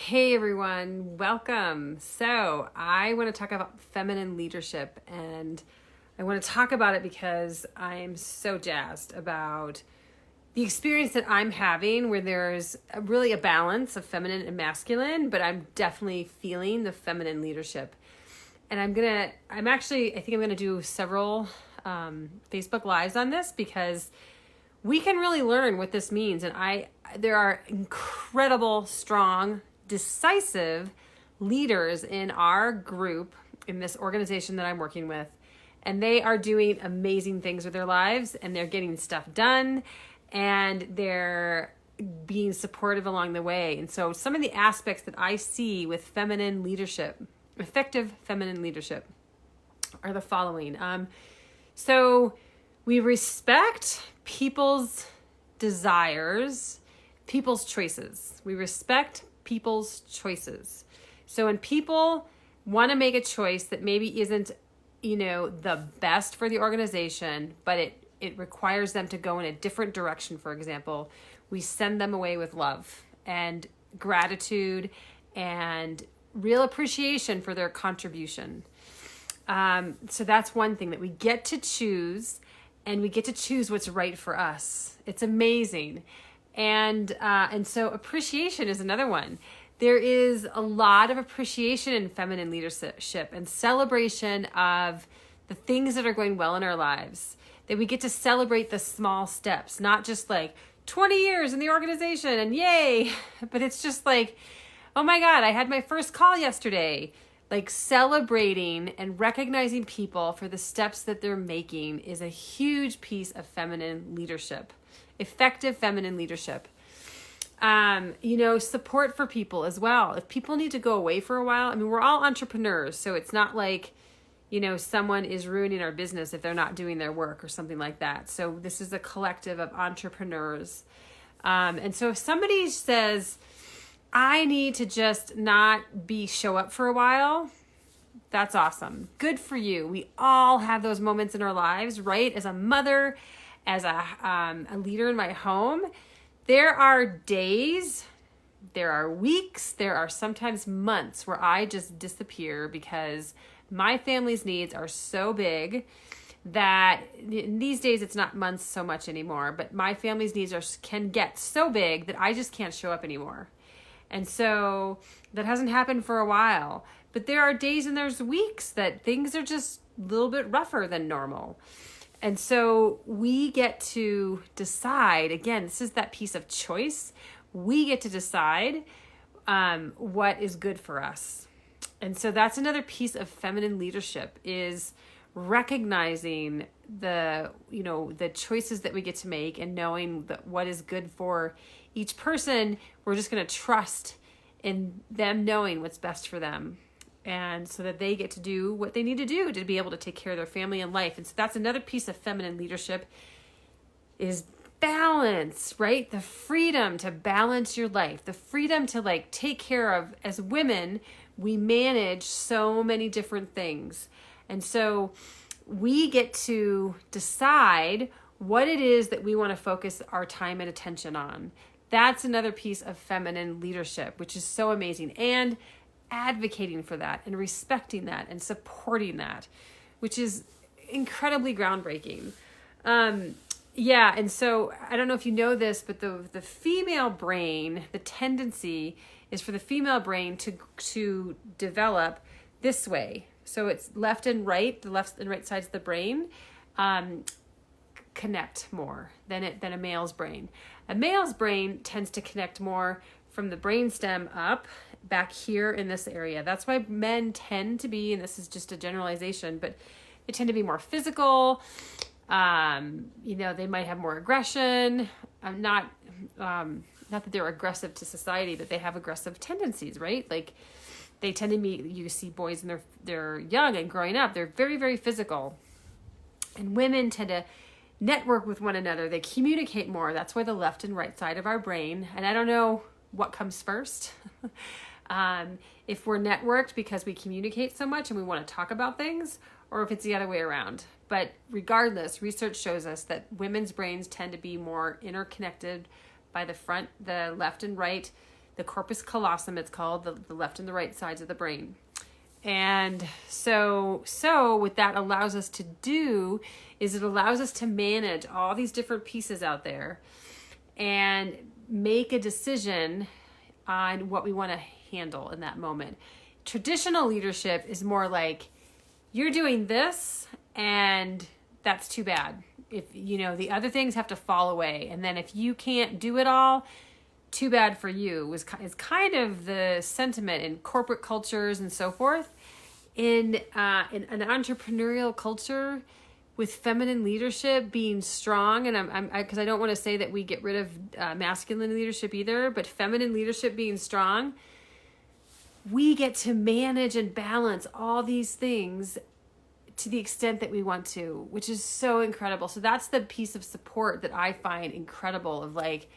Hey everyone, welcome. So I want to talk about feminine leadership, and I want to talk about it because I'm so jazzed about the experience that I'm having where there's really a balance of feminine and masculine, but I'm definitely feeling the feminine leadership. And I think I'm going to do several Facebook Lives on this because we can really learn what this means. And there are incredible, strong, decisive leaders in our group, in this organization that I'm working with, and they are doing amazing things with their lives, and they're getting stuff done, and they're being supportive along the way. And so some of the aspects that I see with feminine leadership, effective feminine leadership, are the following. So we respect people's desires, people's choices. We respect people's choices. So when people want to make a choice that maybe isn't, the best for the organization, but it requires them to go in a different direction, for example, we send them away with love and gratitude and real appreciation for their contribution. So that's one thing, that we get to choose, and we get to choose what's right for us. It's amazing. And so appreciation is another one. There is a lot of appreciation in feminine leadership and celebration of the things that are going well in our lives, that we get to celebrate the small steps, not just like 20 years in the organization and yay, but it's just like, oh my God, I had my first call yesterday. Like, celebrating and recognizing people for the steps that they're making is a huge piece of feminine leadership, effective feminine leadership. Support for people as well. If people need to go away for a while, we're all entrepreneurs, so it's not like, someone is ruining our business if they're not doing their work or something like that. So this is a collective of entrepreneurs. And so if somebody says, I need to just not show up for a while, that's awesome. Good for you. We all have those moments in our lives, right? As a mother, as a leader in my home, there are days, there are weeks, there are sometimes months where I just disappear because my family's needs are so big that these days it's not months so much anymore, but my family's needs can get so big that I just can't show up anymore. And so that hasn't happened for a while. But there are days and there's weeks that things are just a little bit rougher than normal. And so we get to decide, again, this is that piece of choice. We get to decide what is good for us. And so that's another piece of feminine leadership, is recognizing the choices that we get to make and knowing that what is good for each person. We're just going to trust in them knowing what's best for them, and so that they get to do what they need to do to be able to take care of their family and life. And so that's another piece of feminine leadership, is balance, right? The freedom to balance your life, the freedom to take care of, as women, we manage so many different things. And so we get to decide what it is that we want to focus our time and attention on. That's another piece of feminine leadership, which is so amazing. And advocating for that and respecting that and supporting that, which is incredibly groundbreaking. And so I don't know if you know this, but the female brain, the tendency is for the female brain to develop this way. So it's left and right, the left and right sides of the brain connect more than a male's brain. A male's brain tends to connect more from the brainstem up, back here in this area. That's why men tend to be, and this is just a generalization, but they tend to be more physical. They might have more aggression. Not that they're aggressive to society, but they have aggressive tendencies, right? Like, they tend to you see boys and they're young and growing up, they're very, very physical. And women tend to network with one another. They communicate more. That's why the left and right side of our brain, and I don't know what comes first. If we're networked because we communicate so much and we want to talk about things, or if it's the other way around. But regardless, research shows us that women's brains tend to be more interconnected by the left and right the corpus callosum, it's called, the left and the right sides of the brain. And so what that allows us to do is it allows us to manage all these different pieces out there and make a decision on what we want to handle in that moment. Traditional leadership is more like, you're doing this and that's too bad. If, you know, the other things have to fall away. And then if you can't do it all, too bad for you, is kind of the sentiment in corporate cultures and so forth. In an entrepreneurial culture with feminine leadership being strong, and because I don't want to say that we get rid of masculine leadership either, but feminine leadership being strong, we get to manage and balance all these things to the extent that we want to, which is so incredible. So that's the piece of support that I find incredible, of like,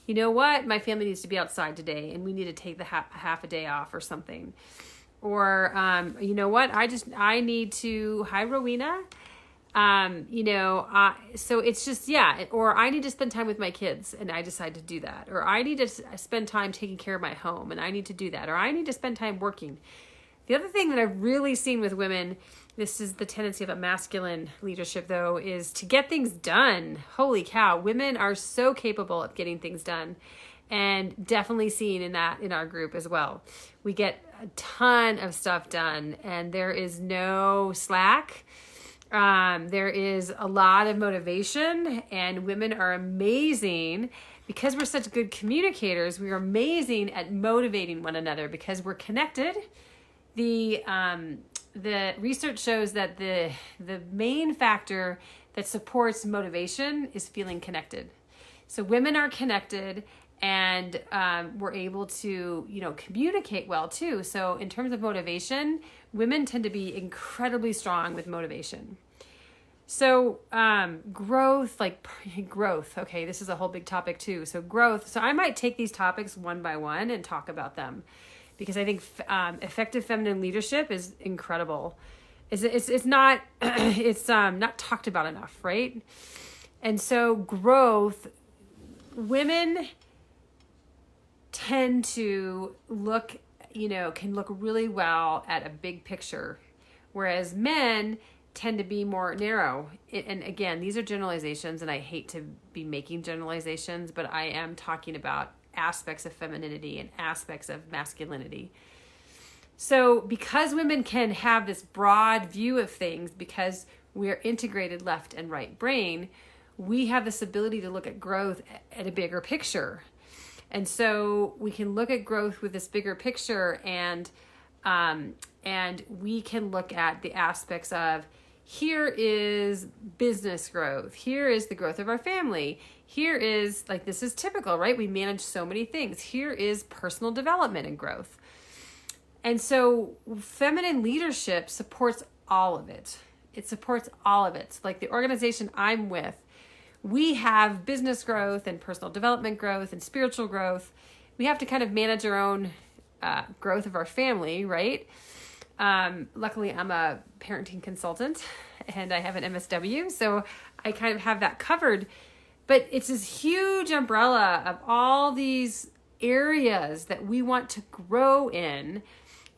you know what, my family needs to be outside today and we need to take the half a day off or something. Or, you know what, I need to, hi Rowena, so it's just, yeah, or I need to spend time with my kids and I decide to do that. Or I need to spend time taking care of my home and I need to do that. Or I need to spend time working. The other thing that I've really seen with women, this is the tendency of a masculine leadership though, is to get things done. Holy cow, women are so capable of getting things done, and definitely seen in that in our group as well. We get a ton of stuff done and there is no slack. There is a lot of motivation, and women are amazing because we're such good communicators. We are amazing at motivating one another because we're connected. The research shows that the main factor that supports motivation is feeling connected. So women are connected, and we're able to, communicate well too. So in terms of motivation, women tend to be incredibly strong with motivation. So growth. Okay, this is a whole big topic too. So growth. So I might take these topics one by one and talk about them, because I think effective feminine leadership is incredible. It's not not talked about enough, right? And so growth, women tend to can look really well at a big picture, whereas men tend to be more narrow. And again, these are generalizations, and I hate to be making generalizations, but I am talking about aspects of femininity and aspects of masculinity. So because women can have this broad view of things, because we're integrated left and right brain, we have this ability to look at growth at a bigger picture. And so we can look at growth with this bigger picture, and we can look at the aspects of, here is business growth. Here is the growth of our family. Here is, this is typical, right? We manage so many things. Here is personal development and growth. And so feminine leadership supports all of it. It supports all of it. Like the organization I'm with, we have business growth and personal development growth and spiritual growth. We have to kind of manage our own growth of our family, right? Luckily, I'm a parenting consultant and I have an MSW, so I kind of have that covered. But it's this huge umbrella of all these areas that we want to grow in,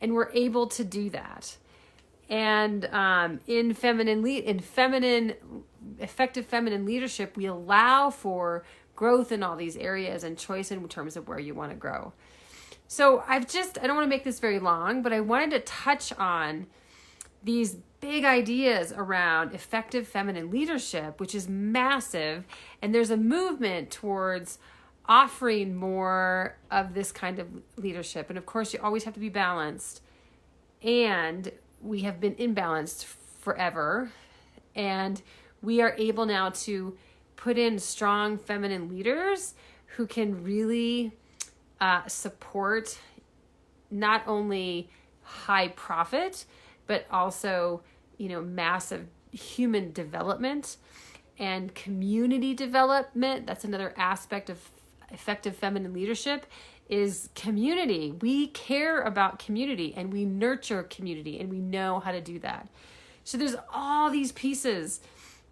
and we're able to do that. And in effective feminine leadership, we allow for growth in all these areas and choice in terms of where you want to grow. So I don't want to make this very long, but I wanted to touch on these big ideas around effective feminine leadership, which is massive. And there's a movement towards offering more of this kind of leadership. And of course, you always have to be balanced. And we have been imbalanced forever. And we are able now to put in strong feminine leaders who can really support not only high profit, but also, massive human development and community development. That's another aspect of effective feminine leadership, is community. We care about community and we nurture community, and we know how to do that. So there's all these pieces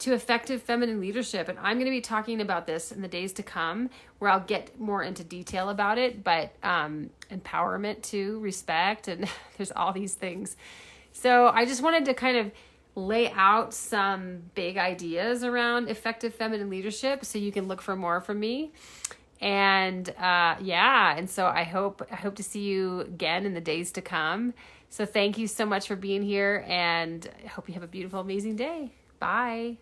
to effective feminine leadership. And I'm going to be talking about this in the days to come, where I'll get more into detail about it, but empowerment too, respect, and there's all these things. So I just wanted to kind of lay out some big ideas around effective feminine leadership so you can look for more from me. And and so I hope to see you again in the days to come. So thank you so much for being here, and I hope you have a beautiful, amazing day. Bye.